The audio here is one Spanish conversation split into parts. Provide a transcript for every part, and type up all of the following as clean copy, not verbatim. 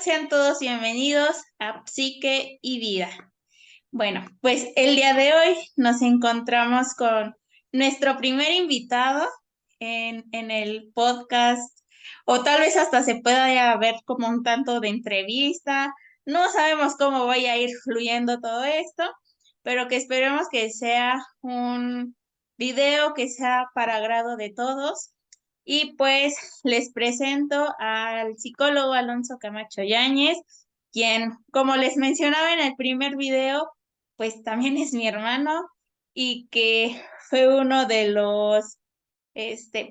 Sean todos bienvenidos a Psique y Vida. Bueno, pues el día de hoy nos encontramos con nuestro primer invitado en el podcast, o tal vez hasta se pueda ver como un tanto de entrevista. No sabemos cómo vaya a ir fluyendo todo esto, pero que esperemos que sea un video que sea para agrado de todos. Y pues les presento al psicólogo Alonso Camacho Yáñez, quien, como les mencionaba en el primer video, pues también es mi hermano y que fue uno de los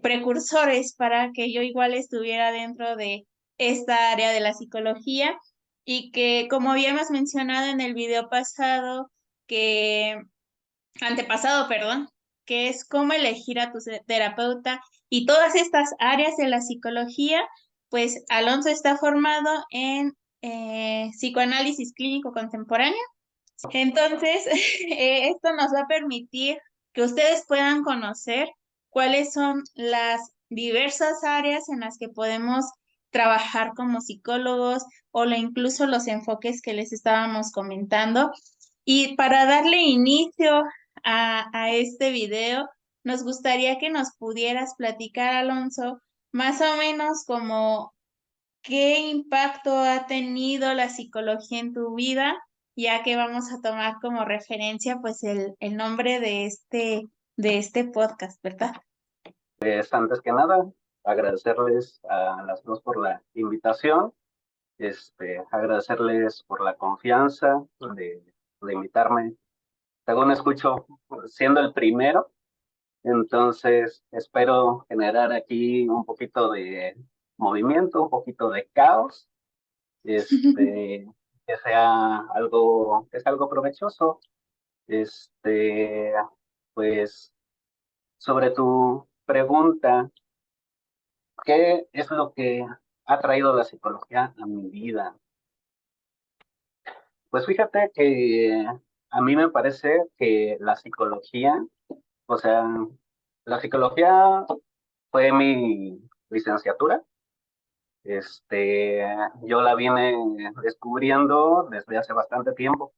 precursores para que yo igual estuviera dentro de esta área de la psicología y que, como habíamos mencionado en el video pasado, que antepasado, perdón, que es cómo elegir a tu terapeuta y todas estas áreas de la psicología, pues Alonso está formado en psicoanálisis clínico contemporáneo. Entonces, esto nos va a permitir que ustedes puedan conocer cuáles son las diversas áreas en las que podemos trabajar como psicólogos incluso los enfoques que les estábamos comentando. Y para darle inicio a este video, nos gustaría que nos pudieras platicar, Alonso, más o menos como qué impacto ha tenido la psicología en tu vida, ya que vamos a tomar como referencia pues el nombre de este podcast, ¿verdad? Antes que nada, agradecerles a las dos por la invitación, agradecerles por la confianza de invitarme. Según escucho, siendo el primero, entonces espero generar aquí un poquito de movimiento, un poquito de caos, que sea algo provechoso. Este, pues sobre tu pregunta, ¿qué es lo que ha traído la psicología a mi vida? Pues fíjate que a mí me parece que la psicología, o sea, la psicología fue mi licenciatura. Yo la vine descubriendo desde hace bastante tiempo.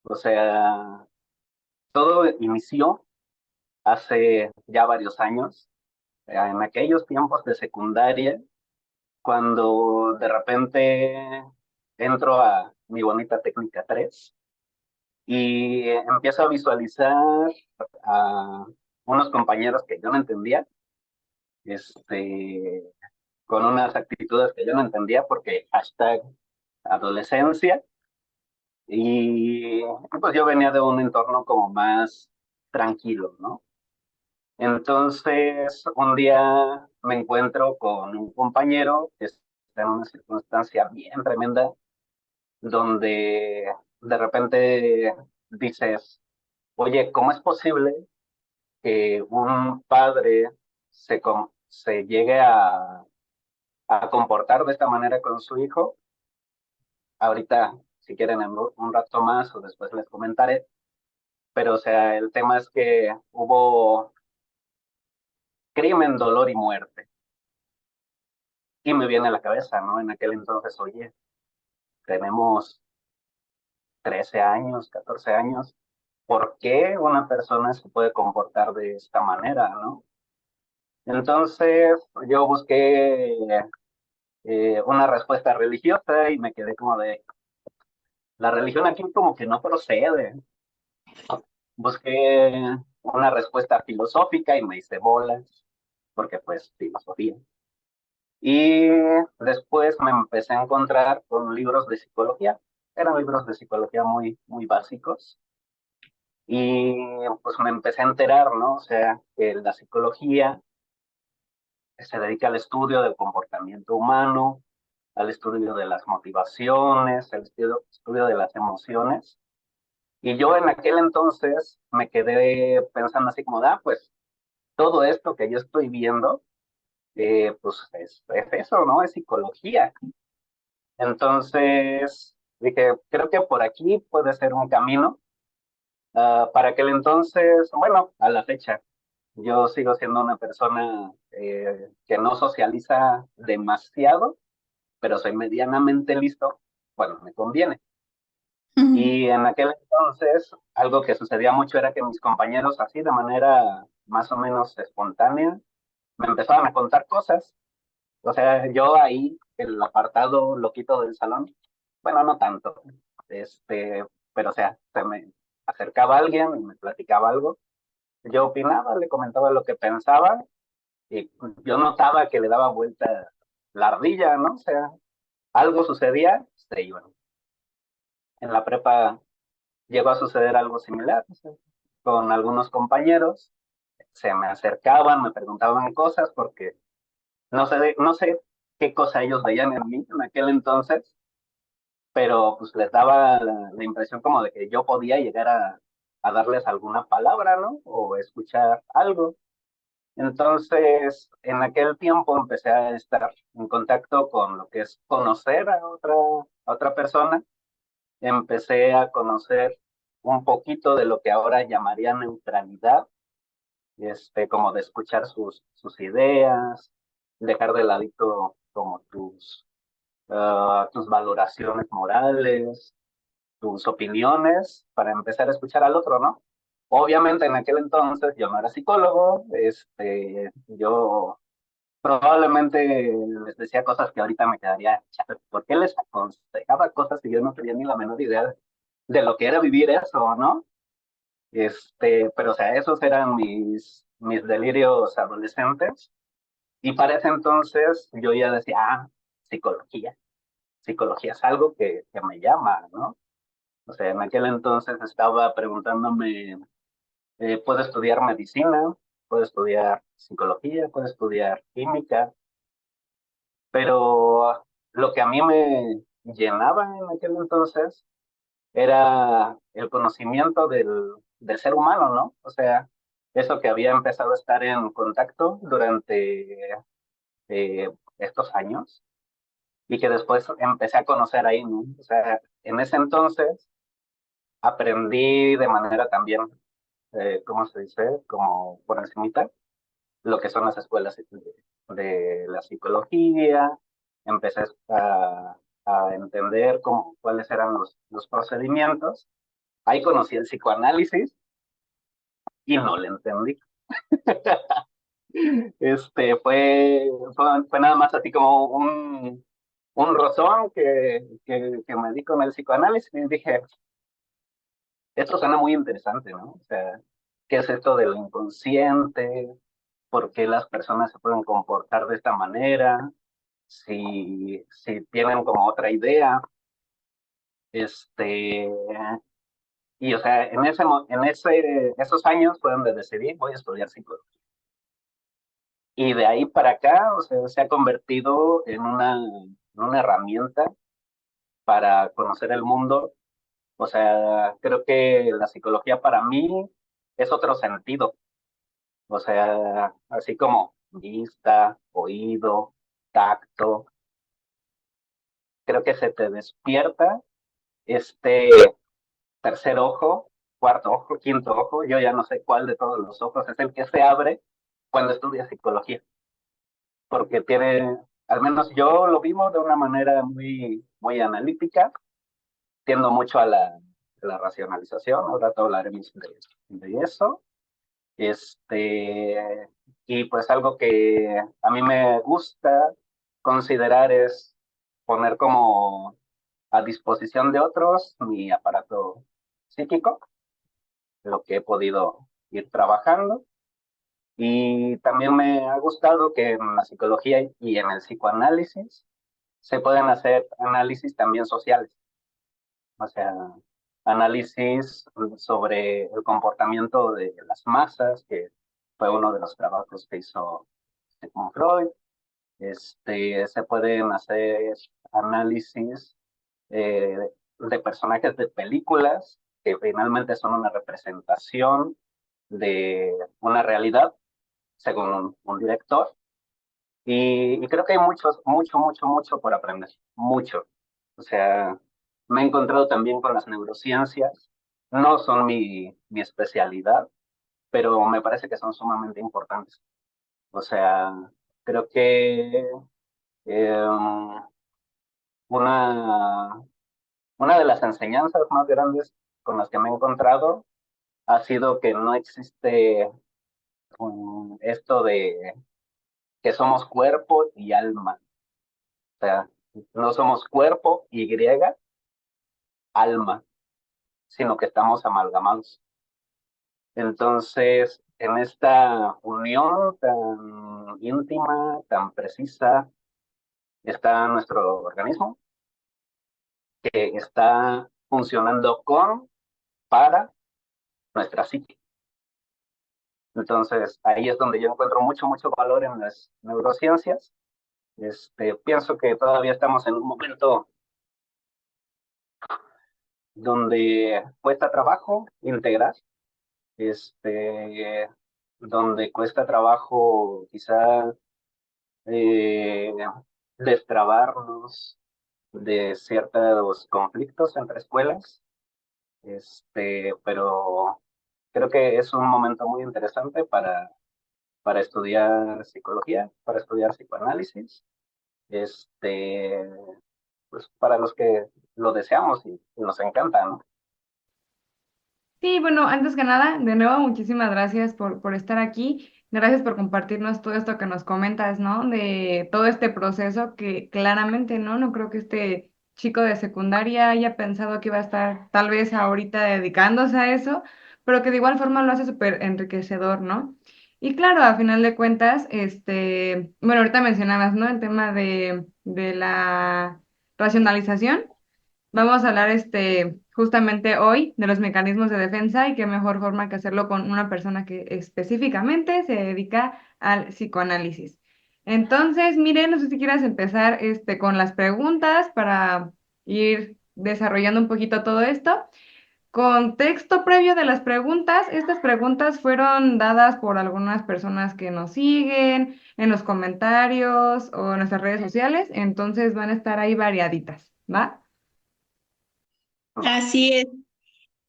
O sea, todo inició hace ya varios años, en aquellos tiempos de secundaria, cuando de repente entro a mi bonita técnica 3 y empiezo a visualizar a unos compañeros que yo no entendía, este, con unas actitudes que yo no entendía porque hashtag adolescencia, y pues yo venía de un entorno como más tranquilo, ¿no? Entonces, un día me encuentro con un compañero que está en una circunstancia bien tremenda, donde de repente dices, oye, ¿cómo es posible que un padre se llegue a comportar de esta manera con su hijo? Ahorita, si quieren, en un rato más o después les comentaré, pero o sea, el tema es que hubo crimen, dolor y muerte. Y me viene a la cabeza, ¿no? En aquel entonces, oye, tenemos 13 años, 14 años, ¿por qué una persona se puede comportar de esta manera, no? Entonces yo busqué una respuesta religiosa y me quedé como de, la religión aquí como que no procede. Busqué una respuesta filosófica y me hice bolas, porque pues filosofía. Y después me empecé a encontrar con libros de psicología. Eran libros de psicología muy, muy básicos. Y pues me empecé a enterar, ¿no? O sea, que la psicología se dedica al estudio del comportamiento humano, al estudio de las motivaciones, al estudio de las emociones. Y yo en aquel entonces me quedé pensando así como, pues todo esto que yo estoy viendo, pues es eso, ¿no? Es psicología. Entonces dije, creo que por aquí puede ser un camino. Para aquel entonces, bueno, a la fecha, yo sigo siendo una persona que no socializa demasiado, pero soy medianamente listo, bueno, me conviene. Ujú. Y en aquel entonces, algo que sucedía mucho era que mis compañeros, así de manera más o menos espontánea, me empezaban a contar cosas. O sea, yo ahí, el apartado loquito del salón, bueno, no tanto, pero o sea, se me acercaba alguien y me platicaba algo. Yo opinaba, le comentaba lo que pensaba y yo notaba que le daba vuelta la ardilla, ¿no? O sea, algo sucedía, se iban. En la prepa llegó a suceder algo similar, o sea, con algunos compañeros, se me acercaban, me preguntaban cosas porque no sé qué cosa ellos veían en mí en aquel entonces, pero pues les daba la impresión como de que yo podía llegar a darles alguna palabra, ¿no? O escuchar algo. Entonces, en aquel tiempo empecé a estar en contacto con lo que es conocer a otra persona. Empecé a conocer un poquito de lo que ahora llamaría neutralidad, como de escuchar sus ideas, dejar de ladito como tus valoraciones morales, tus opiniones, para empezar a escuchar al otro, ¿no? Obviamente en aquel entonces yo no era psicólogo, yo probablemente les decía cosas que ahorita me quedaría, ¿por qué les aconsejaba cosas que yo no tenía ni la menor idea de lo que era vivir eso, ¿no? Pero o sea, esos eran mis delirios adolescentes. Y para ese entonces yo ya decía, psicología. Psicología es algo que me llama, ¿no? O sea, en aquel entonces estaba preguntándome, ¿puedo estudiar medicina? ¿Puedo estudiar psicología? ¿Puedo estudiar química? Pero lo que a mí me llenaba en aquel entonces era el conocimiento del ser humano, ¿no? O sea, eso que había empezado a estar en contacto durante estos años y que después empecé a conocer ahí, ¿no? O sea, en ese entonces aprendí de manera también, ¿cómo se dice? Como por encimita, lo que son las escuelas de la psicología, empecé a entender cuáles eran los procedimientos. Ahí conocí el psicoanálisis y no le entendí. Fue nada más así como un rozón que me di con el psicoanálisis y dije, esto suena muy interesante, ¿no? O sea, ¿qué es esto del inconsciente? ¿Por qué las personas se pueden comportar de esta manera? Si tienen como otra idea, este, y o sea, esos años fue donde decidí, voy a estudiar psicología. Y de ahí para acá, o sea, se ha convertido en una herramienta para conocer el mundo. O sea, creo que la psicología para mí es otro sentido. O sea, así como vista, oído, tacto, creo que se te despierta este tercer ojo, cuarto ojo, quinto ojo, yo ya no sé cuál de todos los ojos es el que se abre cuando estudias psicología, porque tiene, al menos yo lo vivo de una manera muy analítica, tiendo mucho a la racionalización, ahora te hablaremos de eso, y pues algo que a mí me gusta considerar es poner como a disposición de otros mi aparato psíquico, lo que he podido ir trabajando. Y también me ha gustado que en la psicología y en el psicoanálisis se pueden hacer análisis también sociales, o sea, análisis sobre el comportamiento de las masas, que fue uno de los trabajos que hizo Sigmund Freud. Se pueden hacer análisis eh, de personajes de películas que finalmente son una representación de una realidad según un director. Y creo que hay mucho por aprender, mucho. O sea, me he encontrado también con las neurociencias, no son mi especialidad, pero me parece que son sumamente importantes. O sea, creo que eh, una, una de las enseñanzas más grandes con las que me he encontrado ha sido que no existe esto de que somos cuerpo y alma. O sea, no somos cuerpo y alma, sino que estamos amalgamados. Entonces, en esta unión tan íntima, tan precisa, está nuestro organismo, que está funcionando para nuestra psique. Entonces, ahí es donde yo encuentro mucho valor en las neurociencias. Pienso que todavía estamos en un momento donde cuesta trabajo integrar, este, donde cuesta trabajo quizá eh, destrabarnos de ciertos conflictos entre escuelas, pero creo que es un momento muy interesante para estudiar psicología, para estudiar psicoanálisis, este, pues para los que lo deseamos y nos encanta, ¿no? Sí, bueno, antes que nada, de nuevo, muchísimas gracias por estar aquí. Gracias por compartirnos todo esto que nos comentas, ¿no? De todo este proceso que claramente, ¿no? No creo que este chico de secundaria haya pensado que iba a estar tal vez ahorita dedicándose a eso, pero que de igual forma lo hace súper enriquecedor, ¿no? Y claro, a final de cuentas, bueno, ahorita mencionabas, ¿no? El tema de la racionalización. Vamos a hablar justamente hoy de los mecanismos de defensa y qué mejor forma que hacerlo con una persona que específicamente se dedica al psicoanálisis. Entonces, miren, no sé si quieras empezar con las preguntas para ir desarrollando un poquito todo esto. Contexto previo de las preguntas. Estas preguntas fueron dadas por algunas personas que nos siguen en los comentarios o en nuestras redes sociales, entonces van a estar ahí variaditas, ¿va? Así es.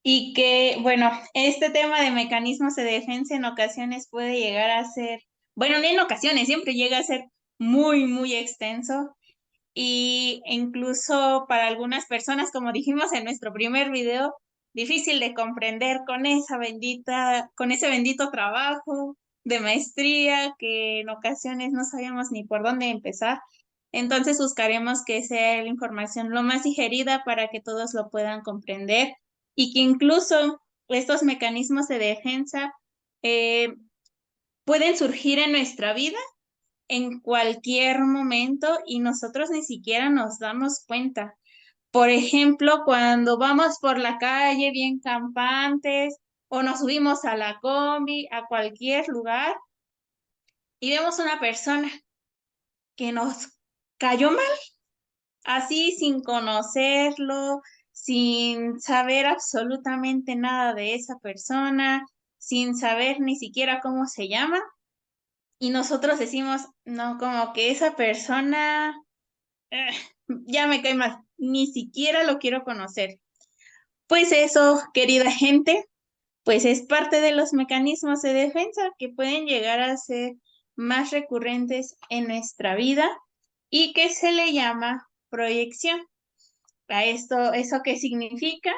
Y que, bueno, este tema de mecanismos de defensa en ocasiones puede llegar a ser, bueno, no en ocasiones, siempre llega a ser muy extenso. Y incluso para algunas personas, como dijimos en nuestro primer video, difícil de comprender con ese bendito trabajo de maestría que en ocasiones no sabíamos ni por dónde empezar. Entonces buscaremos que sea la información lo más digerida para que todos lo puedan comprender y que incluso estos mecanismos de defensa eh, pueden surgir en nuestra vida en cualquier momento y nosotros ni siquiera nos damos cuenta. Por ejemplo, cuando vamos por la calle bien campantes o nos subimos a la combi, a cualquier lugar y vemos una persona que nos cayó mal, así sin conocerlo, sin saber absolutamente nada de esa persona, sin saber ni siquiera cómo se llama. Y nosotros decimos, no, como que esa persona eh, ya me cae mal, ni siquiera lo quiero conocer. Pues eso, querida gente, pues es parte de los mecanismos de defensa que pueden llegar a ser más recurrentes en nuestra vida y que se le llama proyección. ¿A esto, eso qué significa?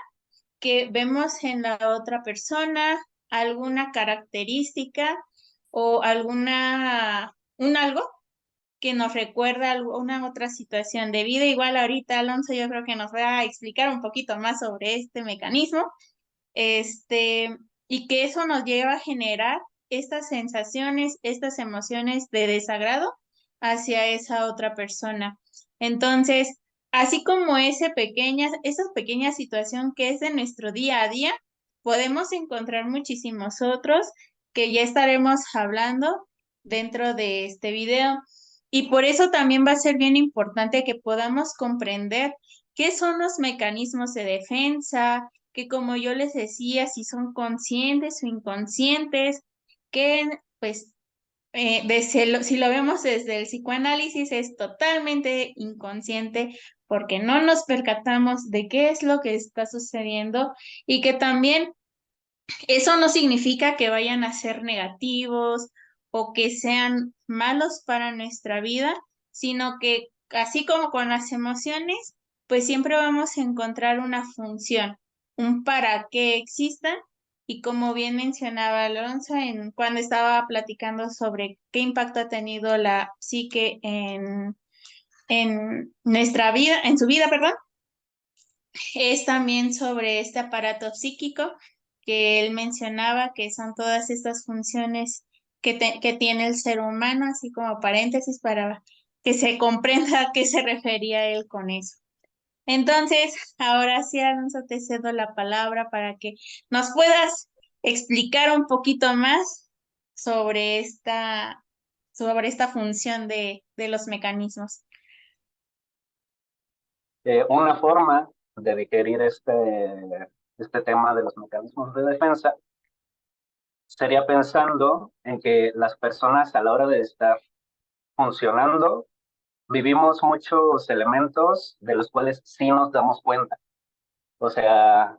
Que vemos en la otra persona alguna característica o un algo que nos recuerda alguna otra situación de vida. Igual ahorita Alonso yo creo que nos va a explicar un poquito más sobre este mecanismo, este, y que eso nos lleva a generar estas sensaciones, estas emociones de desagrado hacia esa otra persona. Entonces, así como esa pequeña situación que es de nuestro día a día, podemos encontrar muchísimos otros que ya estaremos hablando dentro de este video. Y por eso también va a ser bien importante que podamos comprender qué son los mecanismos de defensa, que como yo les decía, si son conscientes o inconscientes, que pues si lo vemos desde el psicoanálisis es totalmente inconsciente porque no nos percatamos de qué es lo que está sucediendo y que también eso no significa que vayan a ser negativos o que sean malos para nuestra vida, sino que así como con las emociones, pues siempre vamos a encontrar una función, un para qué existan. Y como bien mencionaba Alonso cuando estaba platicando sobre qué impacto ha tenido la psique en nuestra vida, en su vida, perdón, es también sobre este aparato psíquico que él mencionaba, que son todas estas funciones que tiene el ser humano, así como paréntesis para que se comprenda a qué se refería él con eso. Entonces, ahora sí, Alonso, te cedo la palabra para que nos puedas explicar un poquito más sobre sobre esta función de los mecanismos. Una forma de digerir este tema de los mecanismos de defensa sería pensando en que las personas a la hora de estar funcionando, vivimos muchos elementos de los cuales sí nos damos cuenta. O sea,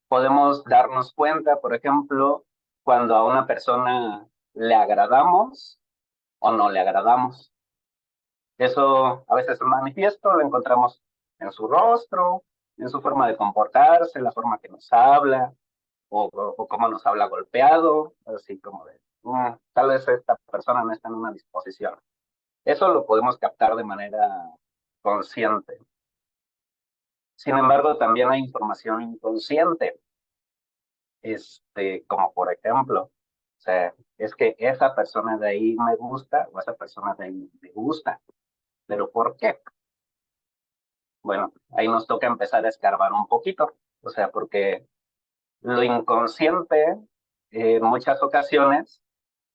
podemos darnos cuenta, por ejemplo, cuando a una persona le agradamos o no le agradamos. Eso a veces es manifiesto, lo encontramos en su rostro, en su forma de comportarse, la forma que nos habla, o cómo nos habla golpeado, así como de, tal vez esta persona no está en una disposición. Eso lo podemos captar de manera consciente. Sin embargo, también hay información inconsciente, como por ejemplo, o sea, es que esa persona de ahí me gusta o esa persona de ahí me gusta. ¿Pero por qué? Bueno, ahí nos toca empezar a escarbar un poquito, o sea, porque lo inconsciente en muchas ocasiones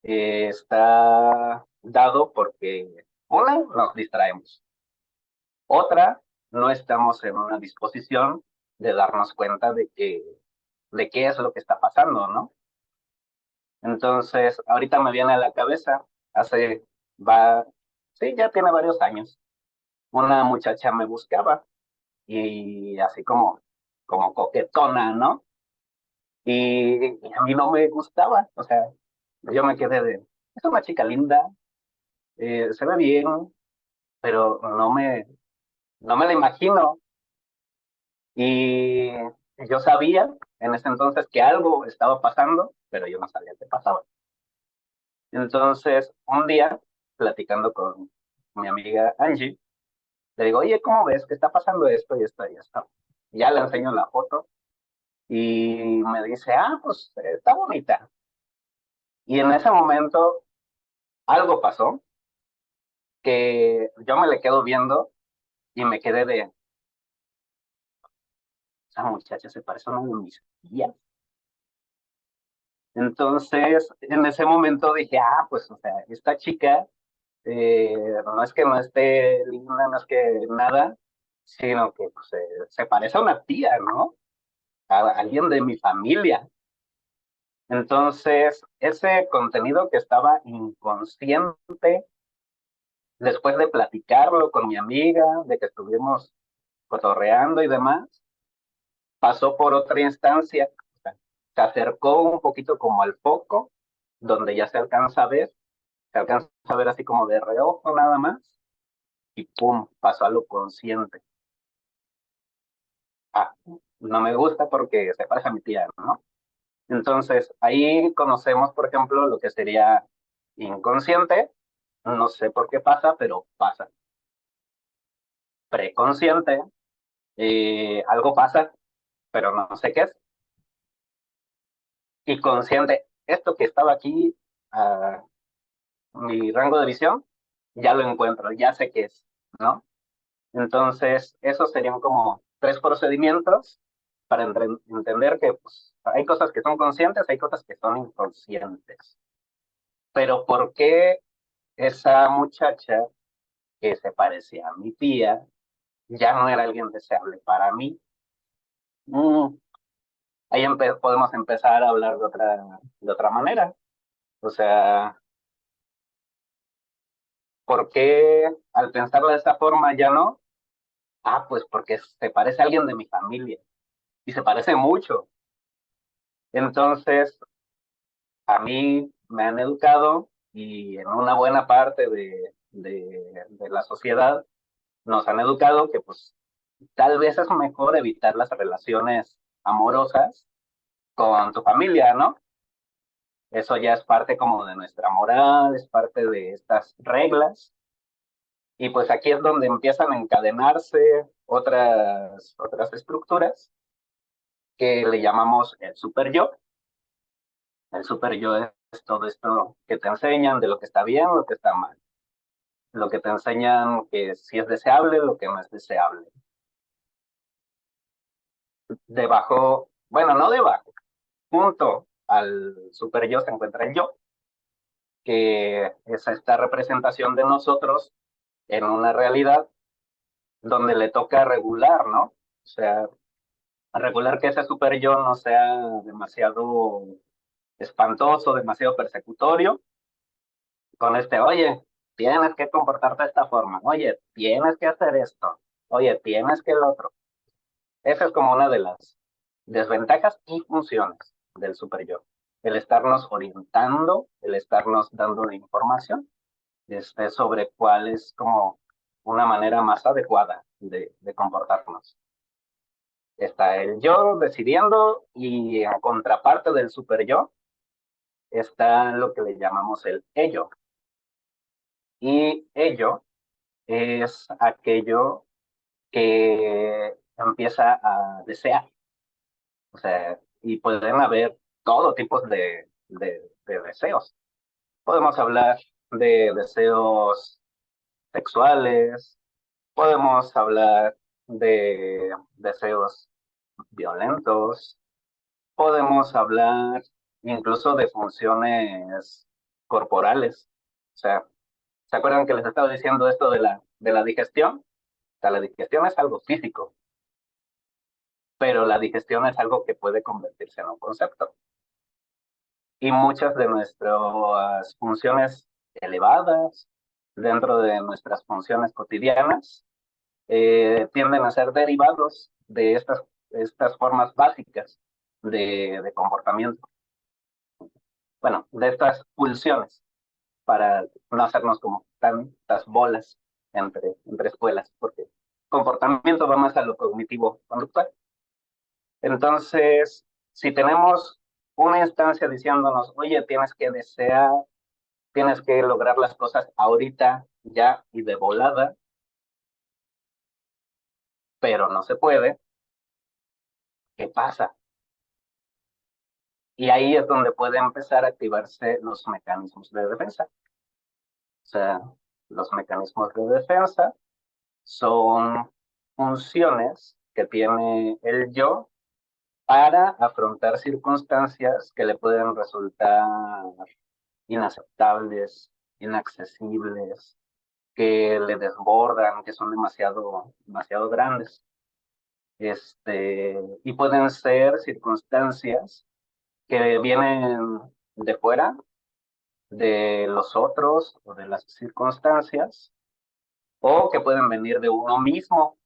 está dado porque, una, nos distraemos, otra, no estamos en una disposición de darnos cuenta de qué es lo que está pasando, ¿no? Entonces, ahorita me viene a la cabeza, hace, va, sí, ya tiene varios años, una muchacha me buscaba y así como coquetona, ¿no? Y a mí no me gustaba, o sea, yo me quedé es una chica linda, se ve bien, pero no me la imagino. Y yo sabía en ese entonces que algo estaba pasando, pero yo no sabía qué pasaba. Entonces, un día, platicando con mi amiga Angie, le digo, oye, ¿cómo ves que está pasando esto y esto y esto? Ya le enseño la foto y me dice, pues está bonita. Y en ese momento algo pasó que yo me le quedo viendo y me quedé esa muchacha se parece a una de mis tías. Entonces, en ese momento dije, pues, o sea, esta chica no es que no esté linda, no es que nada, sino que pues, se parece a una tía, ¿no? A alguien de mi familia. Entonces, ese contenido que estaba inconsciente, después de platicarlo con mi amiga, de que estuvimos cotorreando y demás, pasó por otra instancia, o sea, se acercó un poquito como al foco, donde ya se alcanza a ver así como de reojo nada más, y pum, pasó a lo consciente. Ah, no me gusta porque se parece a mi tía, ¿no? Entonces, ahí conocemos, por ejemplo, lo que sería inconsciente, no sé por qué pasa, pero pasa. Preconsciente, algo pasa, pero no sé qué es. Y consciente, esto que estaba aquí, a mi rango de visión, ya lo encuentro, ya sé qué es, ¿no? Entonces, esos serían como tres procedimientos para entender que pues, hay cosas que son conscientes, hay cosas que son inconscientes. Pero ¿por qué esa muchacha que se parecía a mi tía ya no era alguien deseable para mí? Mm, ahí podemos empezar a hablar de otra manera. O sea, ¿por qué al pensarlo de esta forma ya no? Pues porque se parece a alguien de mi familia y se parece mucho. Entonces, a mí me han educado y en una buena parte de la sociedad nos han educado que pues tal vez es mejor evitar las relaciones amorosas con tu familia, ¿no? Eso ya es parte como de nuestra moral, es parte de estas reglas. Y pues aquí es donde empiezan a encadenarse otras estructuras que le llamamos el super yo. El super yo es todo esto que te enseñan de lo que está bien, lo que está mal. Lo que te enseñan que sí es deseable, lo que no es deseable. Debajo, bueno, no debajo, junto al super yo se encuentra el yo, que es esta representación de nosotros en una realidad donde le toca regular, ¿no? O sea, regular que ese super yo no sea demasiado espantoso, demasiado persecutorio, con oye, tienes que comportarte de esta forma, oye, tienes que hacer esto, oye, tienes que el otro. Esa es como una de las desventajas y funciones del super yo. El estarnos orientando, el estarnos dando información sobre cuál es como una manera más adecuada de comportarnos. Está el yo decidiendo y en contraparte del super yo está lo que le llamamos el ello. Y ello es aquello que empieza a desear. O sea, y pueden haber todo tipo de deseos. Podemos hablar de deseos sexuales, podemos hablar de deseos violentos, podemos hablar incluso de funciones corporales. O sea, ¿se acuerdan que les estaba diciendo esto de la digestión? O sea, la digestión es algo físico, pero la digestión es algo que puede convertirse en un concepto. Y muchas de nuestras funciones elevadas, dentro de nuestras funciones cotidianas, tienden a ser derivados de estas formas básicas de comportamiento. Bueno, de estas pulsiones, para no hacernos como tantas bolas entre escuelas, porque comportamiento va más a lo cognitivo conductual. Entonces, si tenemos una instancia diciéndonos, oye, tienes que desear, tienes que lograr las cosas ahorita, ya y de volada, pero no se puede, ¿qué pasa? Y ahí es donde pueden empezar a activarse los mecanismos de defensa. O sea, los mecanismos de defensa son funciones que tiene el yo para afrontar circunstancias que le pueden resultar inaceptables, inaccesibles, que le desbordan, que son demasiado grandes. Y pueden ser circunstancias que vienen de fuera, de los otros o de las circunstancias, o que pueden venir de uno mismo,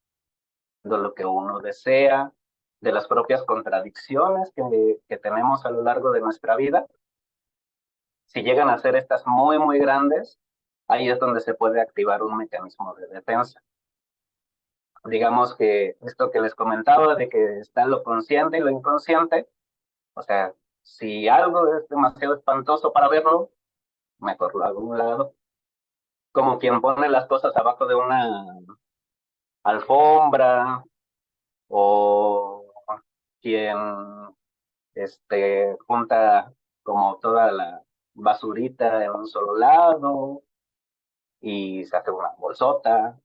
de lo que uno desea, de las propias contradicciones que tenemos a lo largo de nuestra vida. Si llegan a ser estas muy grandes, ahí es donde se puede activar un mecanismo de defensa. Digamos que esto que les comentaba de que está lo consciente y lo inconsciente, o sea, si algo es demasiado espantoso para verlo, mejor lo hago a un lado. Como quien pone las cosas abajo de una alfombra o quien junta como toda la basurita en un solo lado y se hace una bolsota,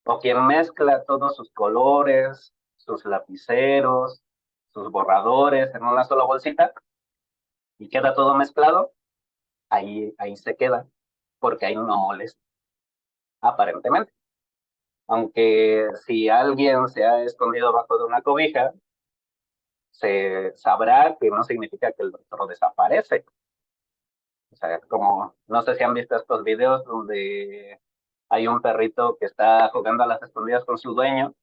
o quien mezcla todos sus colores, sus lapiceros, sus borradores en una sola bolsita y queda todo mezclado, ahí se queda, porque ahí no molesta, aparentemente. Aunque si alguien se ha escondido bajo de una cobija, se sabrá que no significa que el otro desaparece. O sea, como, no sé si han visto estos videos donde hay un perrito que está jugando a las escondidas con su dueño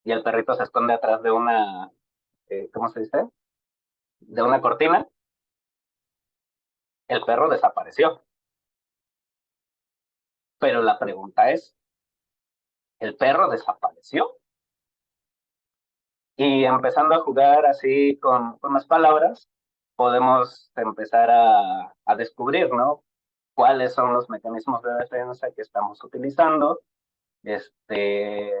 y el perrito se esconde atrás de una, ¿cómo se dice? De una cortina. El perro desapareció. Pero la pregunta es, el perro desapareció. Y empezando a jugar así con las palabras, podemos empezar a descubrir, ¿no? Cuáles son los mecanismos de defensa que estamos utilizando, este,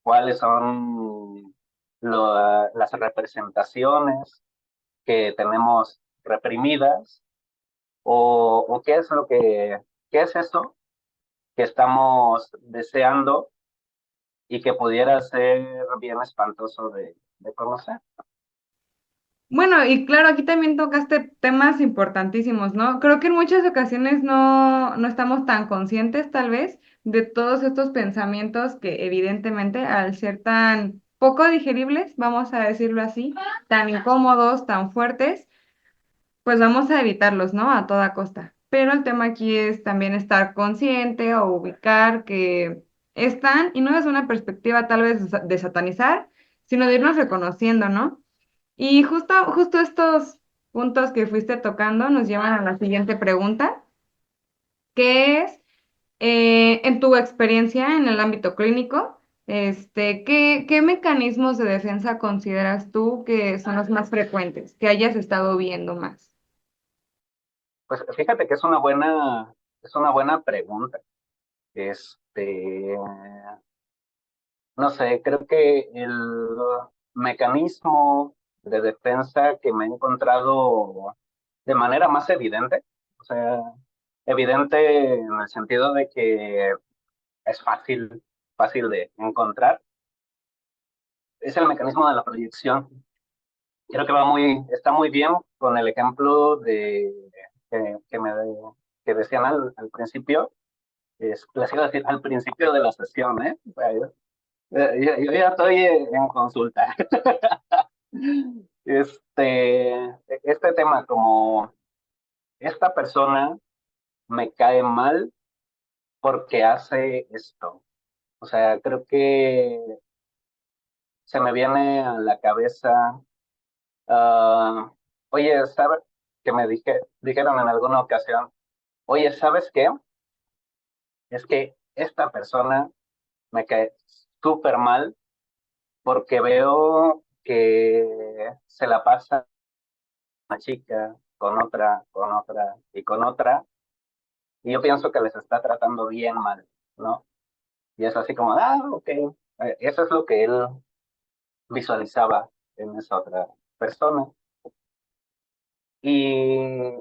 cuáles son las representaciones que tenemos reprimidas, o qué es qué es eso que estamos deseando y que pudiera ser bien espantoso de conocer. Bueno, y claro, aquí también tocaste temas importantísimos, ¿no? Creo que en muchas ocasiones no estamos tan conscientes, tal vez, de todos estos pensamientos que evidentemente, al ser tan poco digeribles, vamos a decirlo así, tan incómodos, tan fuertes, pues vamos a evitarlos, ¿no? A toda costa. Pero el tema aquí es también estar consciente o ubicar que están, y no es una perspectiva tal vez de satanizar, sino de irnos reconociendo, ¿no? Y justo estos puntos que fuiste tocando nos llevan a la siguiente pregunta, que es, en tu experiencia en el ámbito clínico, ¿qué mecanismos de defensa consideras tú que son los más frecuentes, que hayas estado viendo más? Pues fíjate que es una buena pregunta. Este, no sé, creo que el mecanismo de defensa que me he encontrado de manera más evidente, o sea, evidente en el sentido de que es fácil de encontrar, es el mecanismo de la proyección. Creo que está muy bien con el ejemplo que, me, que decían al principio, les iba a decir al principio de la sesión, ¿eh? O sea, yo ya estoy en consulta. Este tema, como esta persona me cae mal porque hace esto. O sea, creo que se me viene a la cabeza, ah, oye, ¿sabes? Que dijeron en alguna ocasión, oye, ¿sabes qué? Es que esta persona me cae súper mal porque veo que se la pasa una chica con otra y con otra, y yo pienso que les está tratando bien mal, ¿no? Y es así como, ok, eso es lo que él visualizaba en esa otra persona. Y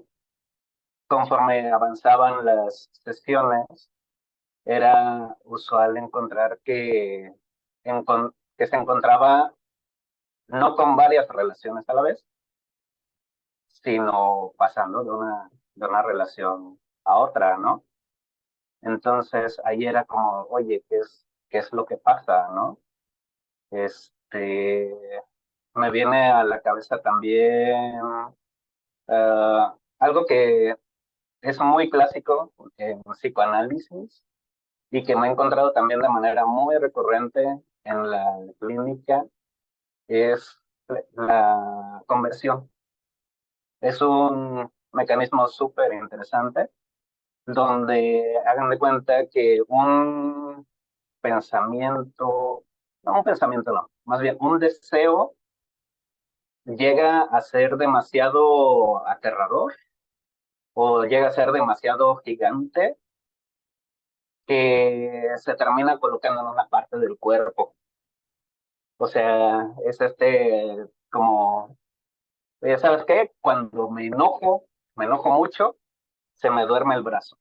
conforme avanzaban las sesiones, era usual encontrar que se encontraba no con varias relaciones a la vez, sino pasando de una relación a otra, ¿no? Entonces ahí era como, oye, qué es lo que pasa, ¿no? Este, me viene a la cabeza también algo que es muy clásico en psicoanálisis y que me he encontrado también de manera muy recurrente en la clínica, es la conversión. Es un mecanismo súper interesante donde hagan de cuenta que un pensamiento no, más bien un deseo llega a ser demasiado aterrador o llega a ser demasiado gigante que se termina colocando en una parte del cuerpo. O sea, es como, oye, ¿sabes qué? Cuando me enojo mucho, se me duerme el brazo,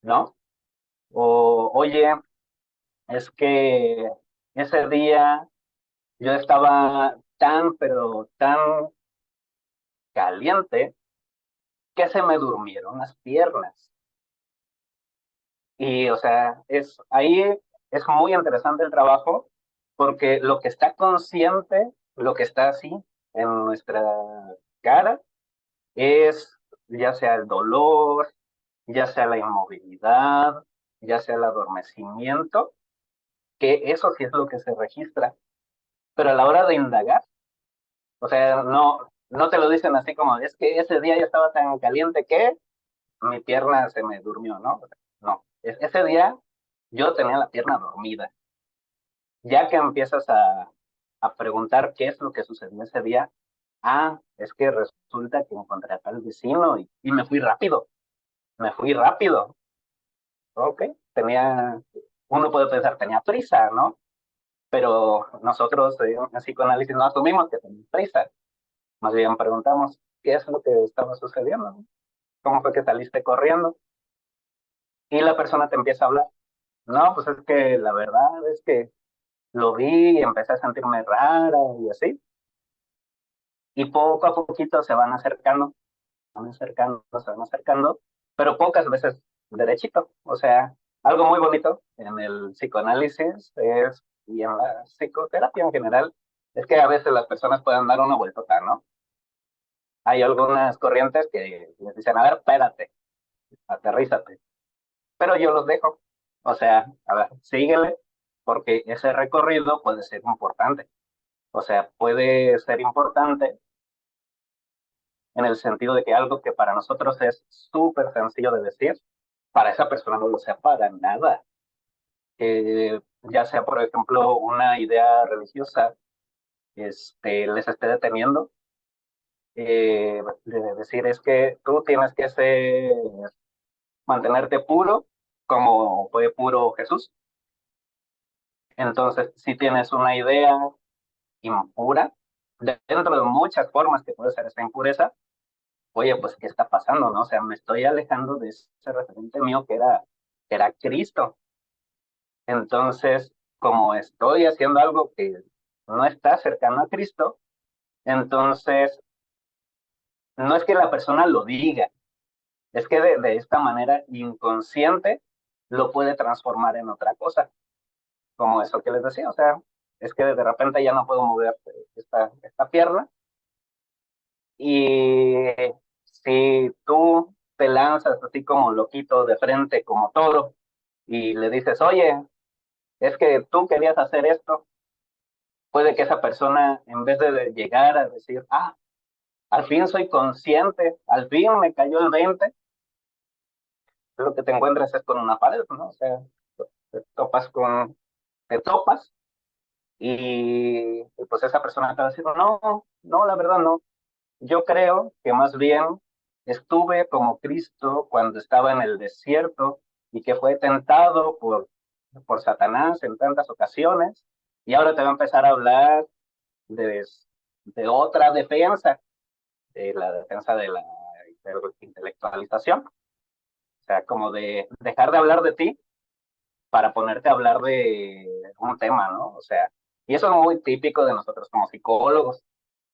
¿no? O, oye, es que ese día yo estaba pero tan caliente que se me durmieron las piernas. Y, o sea, ahí es muy interesante el trabajo porque lo que está consciente, lo que está así en nuestra cara, es ya sea el dolor, ya sea la inmovilidad, ya sea el adormecimiento, que eso sí es lo que se registra. Pero a la hora de indagar, o sea, no te lo dicen así como, es que ese día yo estaba tan caliente que mi pierna se me durmió, ¿no? No, ese día yo tenía la pierna dormida. Ya que empiezas a preguntar qué es lo que sucedió ese día, es que resulta que encontré a tal vecino y me fui rápido. Ok, uno puede pensar, tenía prisa, ¿no? Pero nosotros en psicoanálisis no asumimos que tenía prisa. Más bien preguntamos, ¿qué es lo que estaba sucediendo? ¿Cómo fue que saliste corriendo? Y la persona te empieza a hablar. No, pues es que la verdad es que lo vi y empecé a sentirme rara y así. Y poco a poquito se van acercando, pero pocas veces derechito. O sea, algo muy bonito en el psicoanálisis y en la psicoterapia en general, es que a veces las personas pueden dar una vueltota, ¿no? Hay algunas corrientes que les dicen, a ver, espérate, aterrízate, pero yo los dejo. O sea, a ver, síguele, porque ese recorrido puede ser importante. O sea, puede ser importante en el sentido de que algo que para nosotros es súper sencillo de decir, para esa persona no lo sea para nada. Ya sea, por ejemplo, una idea religiosa, les esté deteniendo, de decir es que tú tienes que mantenerte puro, como fue puro Jesús. Entonces, si tienes una idea impura, dentro de muchas formas que puede ser esa impureza, oye, pues, ¿qué está pasando, no? O sea, me estoy alejando de ese referente mío que era Cristo. Entonces, como estoy haciendo algo que no está cercano a Cristo, entonces, no es que la persona lo diga, es que de esta manera inconsciente lo puede transformar en otra cosa, como eso que les decía, o sea, es que de repente ya no puedo mover esta pierna y si tú te lanzas así como loquito de frente, como toro, y le dices, oye, es que tú querías hacer esto, puede que esa persona, en vez de llegar a decir, al fin soy consciente, al fin me cayó el 20, lo que te encuentras es con una pared, ¿no? O sea, te topas te topas y pues esa persona te va a decir, no, no, la verdad no. Yo creo que más bien estuve como Cristo cuando estaba en el desierto y que fue tentado por Satanás en tantas ocasiones y ahora te va a empezar a hablar de, de otra defensa, de la defensa de la intelectualización, o sea, como de dejar de hablar de ti para ponerte a hablar de un tema, ¿no? O sea, y eso es muy típico de nosotros como psicólogos.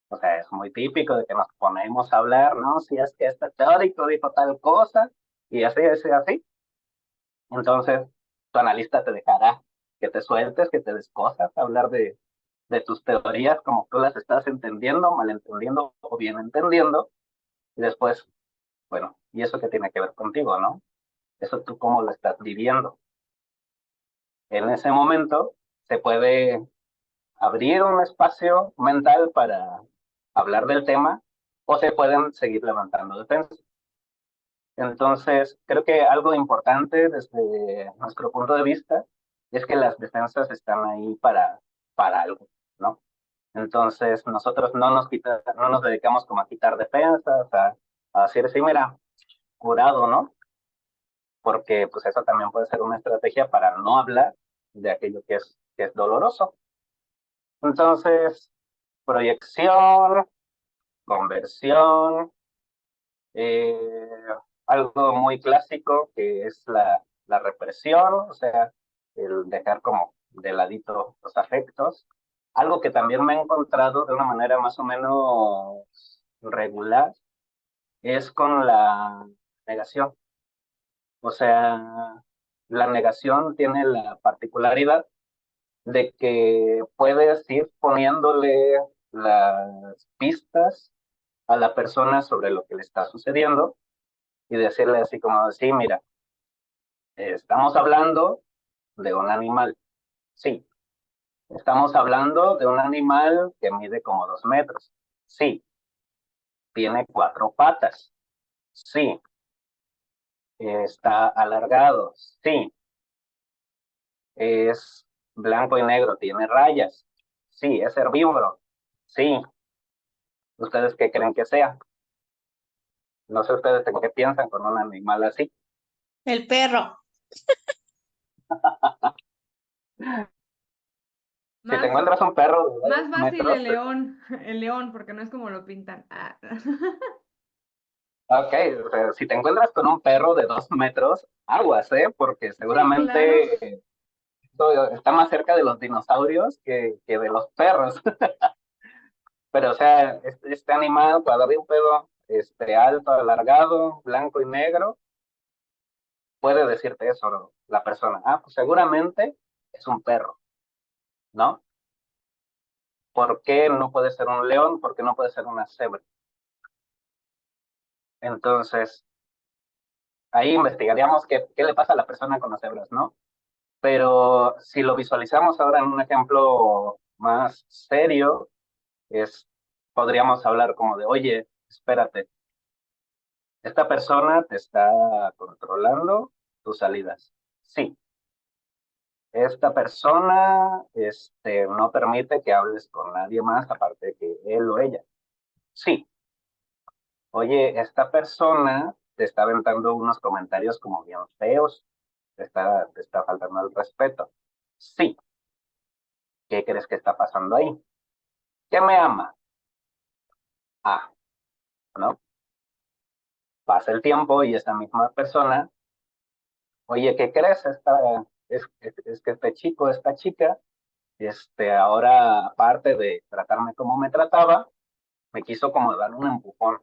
O sea, es muy típico de que nos ponemos a hablar, ¿no? Si es que este teórico dijo tal cosa, y así, así, así. Entonces, tu analista te dejará que te sueltes, que te descosas, hablar de tus teorías como tú las estás entendiendo, malentendiendo o bien entendiendo, y después, bueno, ¿y eso qué tiene que ver contigo, no? Eso tú cómo lo estás viviendo. En ese momento se puede abrir un espacio mental para hablar del tema o se pueden seguir levantando defensas. Entonces, creo que algo importante desde nuestro punto de vista es que las defensas están ahí para algo, ¿no? Entonces, nosotros no nos dedicamos como a quitar defensas, a decir, sí, mira, curado, ¿no? Porque pues eso también puede ser una estrategia para no hablar de aquello que es doloroso. Entonces, proyección, conversión, eh, algo muy clásico que es la represión, o sea, el dejar como de ladito los afectos. Algo que también me he encontrado de una manera más o menos regular es con la negación. O sea, la negación tiene la particularidad de que puedes ir poniéndole las pistas a la persona sobre lo que le está sucediendo y decirle así como, sí, mira, estamos hablando de un animal. Sí, estamos hablando de un animal que mide como 2 metros. Sí, tiene 4 patas. Sí, está alargado. Sí, es blanco y negro, tiene rayas. Sí, es herbívoro. Sí, ¿ustedes qué creen que sea? No sé ustedes en qué piensan con un animal así. El perro. Si te Más, encuentras un perro de más 2 fácil metros, el león, porque no es como lo pintan. Ah. ok, o sea, si te encuentras con un perro de 2 metros, aguas, ¿eh? Porque Sí, claro. seguramente esto está más cerca de los dinosaurios que de los perros. Pero, o sea, este animal cuadrúpedo, alto, alargado, blanco y negro, puede decirte eso, ¿no? La persona. Ah, pues seguramente es un perro, ¿no? ¿Por qué no puede ser un león? ¿Por qué no puede ser una cebra? Entonces, ahí investigaríamos qué le pasa a la persona con las cebras, ¿no? Pero si lo visualizamos ahora en un ejemplo más serio, es, podríamos hablar como de, oye, espérate, esta persona te está controlando tus salidas. Sí, esta persona no permite que hables con nadie más aparte de que él o ella. Sí, oye, esta persona te está aventando unos comentarios como bien feos, te está faltando el respeto. Sí, ¿qué crees que está pasando ahí? ¿Qué me ama? Ah, ¿no? Pasa el tiempo y esta misma persona, oye, ¿qué crees? Es que este chico, esta chica, ahora, aparte de tratarme como me trataba, me quiso como dar un empujón.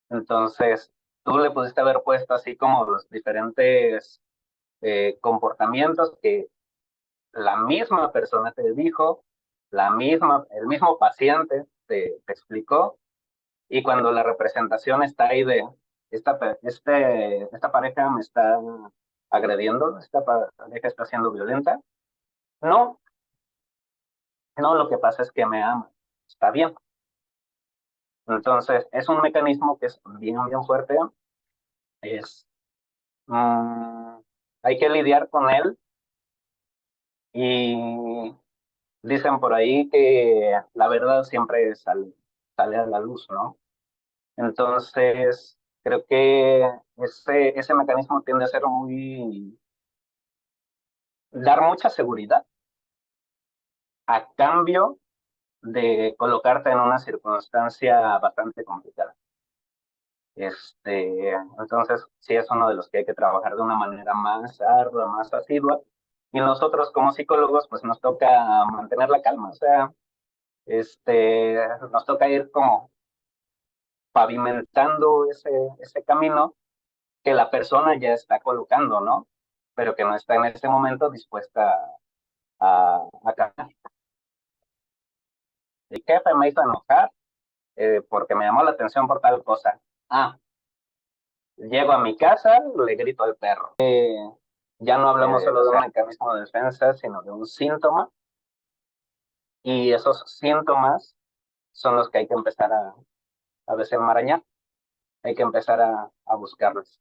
Entonces, tú le pudiste haber puesto así como los diferentes comportamientos que la misma persona te dijo, el mismo paciente te explicó, y cuando la representación está ahí de esta pareja me está agrediendo, esta pareja está siendo violenta, no, no, lo que pasa es que me ama, está bien. Entonces, es un mecanismo que es bien, bien fuerte, es, mm, hay que lidiar con él, y dicen por ahí que la verdad siempre sale a la luz, ¿no? Entonces, creo que ese mecanismo tiende a ser dar mucha seguridad a cambio de colocarte en una circunstancia bastante complicada. Entonces, sí es uno de los que hay que trabajar de una manera más ardua, más asidua. Y nosotros como psicólogos, pues nos toca mantener la calma, o sea, nos toca ir como pavimentando ese camino que la persona ya está colocando, ¿no? Pero que no está en ese momento dispuesta a cambiar. El jefe me hizo enojar porque me llamó la atención por tal cosa. Ah, llego a mi casa, le grito al perro. Ya no hablamos solo de un mecanismo de defensa, sino de un síntoma, y esos síntomas son los que hay que empezar a desenmarañar, hay que empezar a buscarlos.